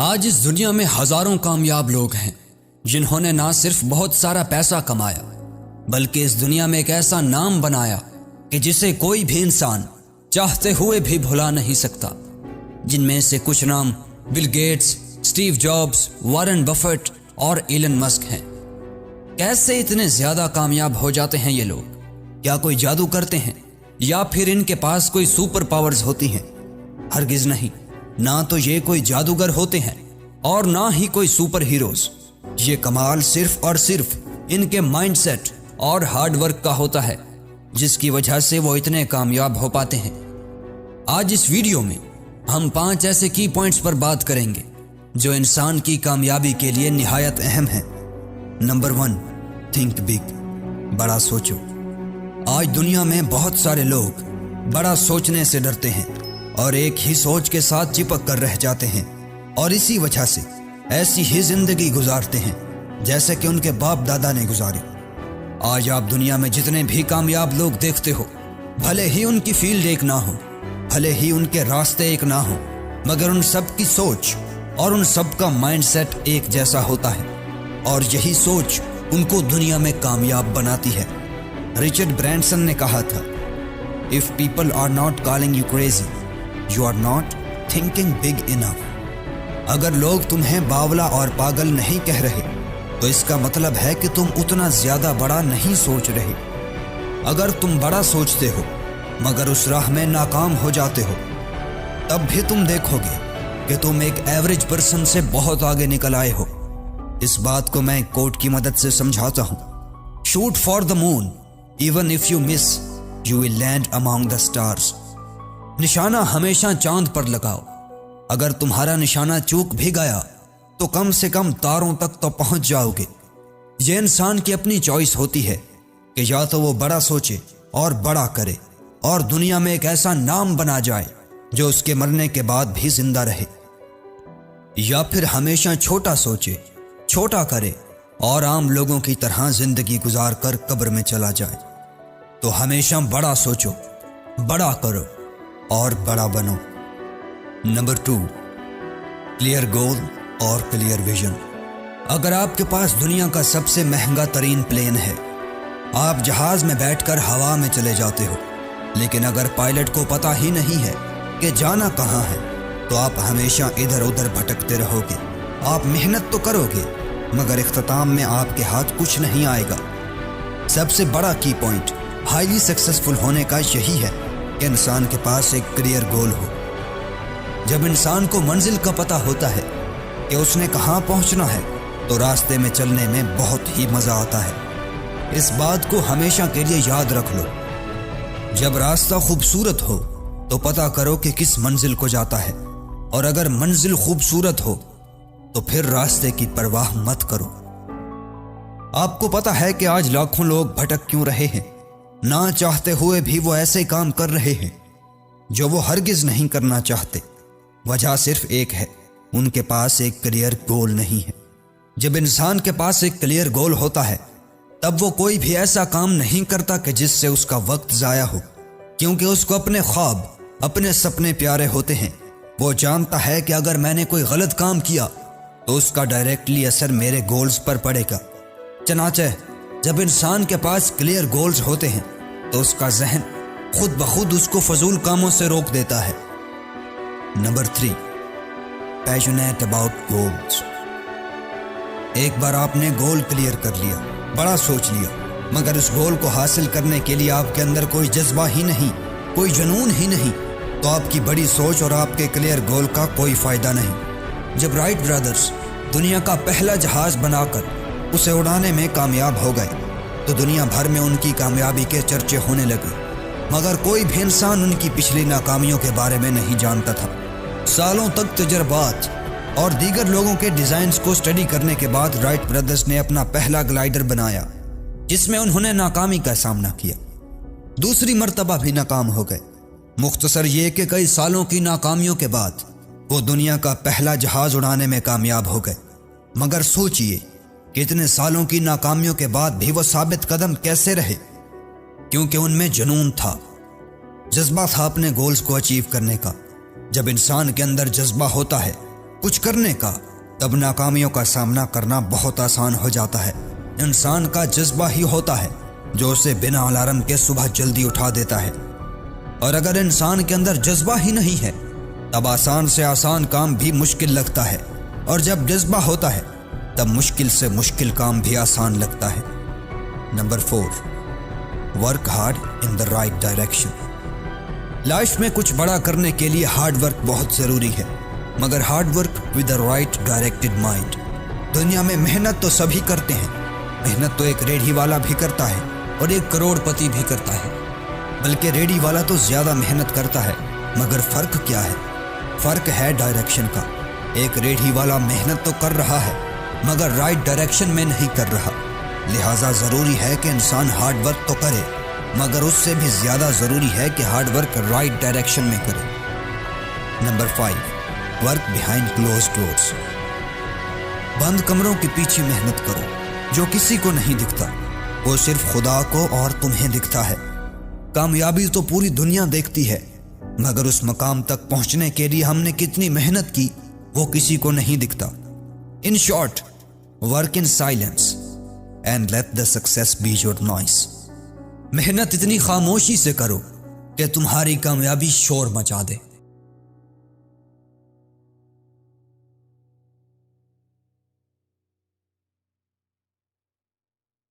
آج اس دنیا میں ہزاروں کامیاب لوگ ہیں جنہوں نے نہ صرف بہت سارا پیسہ کمایا بلکہ اس دنیا میں ایک ایسا نام بنایا کہ جسے کوئی بھی انسان چاہتے ہوئے بھی بھلا نہیں سکتا۔ جن میں سے کچھ نام Bill Gates, Steve Jobs, Warren Buffett اور ایلن مسک ہیں۔ کیسے اتنے زیادہ کامیاب ہو جاتے ہیں یہ لوگ؟ کیا کوئی جادو کرتے ہیں یا پھر ان کے پاس کوئی سپر پاورز ہوتی ہیں؟ ہرگز نہیں، نہ تو یہ کوئی جادوگر ہوتے ہیں اور نہ ہی کوئی سپر ہیروز۔ یہ کمال صرف اور صرف ان کے مائنڈ سیٹ اور ہارڈ ورک کا ہوتا ہے، جس کی وجہ سے وہ اتنے کامیاب ہو پاتے ہیں۔ آج اس ویڈیو میں ہم 5 ایسے کی پوائنٹس پر بات کریں گے جو انسان کی کامیابی کے لیے نہایت اہم ہیں۔ نمبر 1، تھنک بگ، بڑا سوچو۔ آج دنیا میں بہت سارے لوگ بڑا سوچنے سے ڈرتے ہیں اور ایک ہی سوچ کے ساتھ چپک کر رہ جاتے ہیں، اور اسی وجہ سے ایسی ہی زندگی گزارتے ہیں جیسے کہ ان کے باپ دادا نے گزاری۔ آج آپ دنیا میں جتنے بھی کامیاب لوگ دیکھتے ہو، بھلے ہی ان کی فیلڈ ایک نہ ہو، بھلے ہی ان کے راستے ایک نہ ہو، مگر ان سب کی سوچ اور ان سب کا مائنڈ سیٹ ایک جیسا ہوتا ہے، اور یہی سوچ ان کو دنیا میں کامیاب بناتی ہے۔ رچرڈ برینسن نے کہا تھا، "If people are not calling you crazy, you are not thinking big enough." اگر لوگ تمہیں باولا اور پاگل نہیں کہہ رہے تو اس کا مطلب ہے کہ تم اتنا زیادہ بڑا نہیں سوچ رہے۔ اگر تم بڑا سوچتے ہو مگر اس راہ میں ناکام ہو جاتے ہو، تب بھی تم دیکھو گے کہ تم ایک ایوریج پرسن سے بہت آگے نکل آئے ہو۔ اس بات کو میں ایک کوٹ کی مدد سے سمجھاتا ہوں، "Shoot for the moon, even if you miss, you will land among the stars." نشانہ ہمیشہ چاند پر لگاؤ۔ اگر تمہارا نشانہ چوک بھی گیا تو کم سے کم تاروں تک تو پہنچ جاؤ گے۔ یہ انسان کی اپنی چوائس ہوتی ہے کہ یا تو وہ بڑا سوچے اور بڑا کرے اور دنیا میں ایک ایسا نام بنا جائے جو اس کے مرنے کے بعد بھی زندہ رہے، یا پھر ہمیشہ چھوٹا سوچے، چھوٹا کرے اور عام لوگوں کی طرح زندگی گزار کر قبر میں چلا جائے۔ تو ہمیشہ بڑا سوچو، بڑا کرو اور بڑا بنو۔ نمبر 2، کلیئر گول اور کلیئر ویژن۔ اگر آپ کے پاس دنیا کا سب سے مہنگا ترین پلین ہے، آپ جہاز میں بیٹھ کر ہوا میں چلے جاتے ہو، لیکن اگر پائلٹ کو پتہ ہی نہیں ہے کہ جانا کہاں ہے، تو آپ ہمیشہ ادھر ادھر بھٹکتے رہو گے۔ آپ محنت تو کرو گے مگر اختتام میں آپ کے ہاتھ کچھ نہیں آئے گا۔ سب سے بڑا کی پوائنٹ ہائیلی سکسیسفل ہونے کا یہی ہے کہ انسان کے پاس ایک کلیئر گول ہو۔ جب انسان کو منزل کا پتہ ہوتا ہے کہ اس نے کہاں پہنچنا ہے، تو راستے میں چلنے میں بہت ہی مزہ آتا ہے۔ اس بات کو ہمیشہ کے لیے یاد رکھ لو، جب راستہ خوبصورت ہو تو پتہ کرو کہ کس منزل کو جاتا ہے، اور اگر منزل خوبصورت ہو تو پھر راستے کی پرواہ مت کرو۔ آپ کو پتہ ہے کہ آج لاکھوں لوگ بھٹک کیوں رہے ہیں؟ نہ چاہتے ہوئے بھی وہ ایسے کام کر رہے ہیں جو وہ ہرگز نہیں کرنا چاہتے۔ وجہ صرف ایک ہے، ان کے پاس ایک کلیئر گول نہیں ہے۔ جب انسان کے پاس ایک کلیئر گول ہوتا ہے، تب وہ کوئی بھی ایسا کام نہیں کرتا کہ جس سے اس کا وقت ضائع ہو، کیونکہ اس کو اپنے خواب، اپنے سپنے پیارے ہوتے ہیں۔ وہ جانتا ہے کہ اگر میں نے کوئی غلط کام کیا تو اس کا ڈائریکٹلی اثر میرے گولز پر پڑے گا۔ چنانچہ جب انسان کے پاس کلیئر گولز ہوتے ہیں تو اس کا ذہن خود بخود اس کو فضول کاموں سے روک دیتا ہے۔ Number 3، passionate about goals. ایک بار آپ نے گول کلیئر کر لیا، بڑا سوچ لیا، مگر اس گول کو حاصل کرنے کے لیے آپ کے اندر کوئی جذبہ ہی نہیں، کوئی جنون ہی نہیں، تو آپ کی بڑی سوچ اور آپ کے کلیئر گول کا کوئی فائدہ نہیں۔ جب رائٹ برادرز دنیا کا پہلا جہاز بنا کر اسے اڑانے میں کامیاب ہو گئے تو دنیا بھر میں ان کی کامیابی کے چرچے ہونے لگے، مگر کوئی بھی انسان ان کی پچھلی ناکامیوں کے بارے میں نہیں جانتا تھا۔ سالوں تک تجربات اور دیگر لوگوں کے ڈیزائنز کو اسٹڈی کرنے کے بعد رائٹ برادرز نے اپنا پہلا گلائیڈر بنایا، جس میں انہوں نے ناکامی کا سامنا کیا۔ دوسری مرتبہ بھی ناکام ہو گئے۔ مختصر یہ کہ کئی سالوں کی ناکامیوں کے بعد وہ دنیا کا پہلا جہاز اڑانے میں کامیاب ہو گئے۔ مگر سوچئے کہ اتنے سالوں کی ناکامیوں کے بعد بھی وہ ثابت قدم کیسے رہے؟ کیونکہ ان میں جنون تھا، جذبہ تھا اپنے گولز کو اچیو کرنے کا۔ جب انسان کے اندر جذبہ ہوتا ہے کچھ کرنے کا، تب ناکامیوں کا سامنا کرنا بہت آسان ہو جاتا ہے۔ انسان کا جذبہ ہی ہوتا ہے جو اسے بنا الارم کے صبح جلدی اٹھا دیتا ہے، اور اگر انسان کے اندر جذبہ ہی نہیں ہے تب آسان سے آسان کام بھی مشکل لگتا ہے، اور جب جذبہ ہوتا ہے تب مشکل سے مشکل کام بھی آسان لگتا ہے۔ Number 4، work hard in the right direction. Life میں کچھ بڑا کرنے کے لیے ہارڈ ورک بہت ضروری ہے، مگر hard work with a right directed mind. دنیا میں محنت تو سبھی کرتے ہیں، محنت تو ایک ریڑھی والا بھی کرتا ہے اور ایک کروڑ پتی بھی کرتا ہے، بلکہ ریڑھی والا تو زیادہ محنت کرتا ہے، مگر فرق کیا ہے؟ فرق ہے ڈائریکشن کا۔ ایک ریڑھی والا محنت تو کر رہا ہے مگر رائٹ ڈائریکشن میں نہیں کر رہا، لہٰذا ضروری ہے کہ انسان ہارڈ ورک تو کرے، مگر اس سے بھی زیادہ ضروری ہے کہ ہارڈ ورک رائٹ ڈائریکشن میں کرے۔ Number 5، work behind closed doors. بند کمروں کے پیچھے محنت کرو، جو کسی کو نہیں دکھتا، وہ صرف خدا کو اور تمہیں دکھتا ہے۔ کامیابی تو پوری دنیا دیکھتی ہے، مگر اس مقام تک پہنچنے کے لیے ہم نے کتنی محنت کی وہ کسی کو نہیں دکھتا۔ In short, work in silence and let the success be your noise. محنت اتنی خاموشی سے کرو کہ تمہاری کامیابی شور مچا دے۔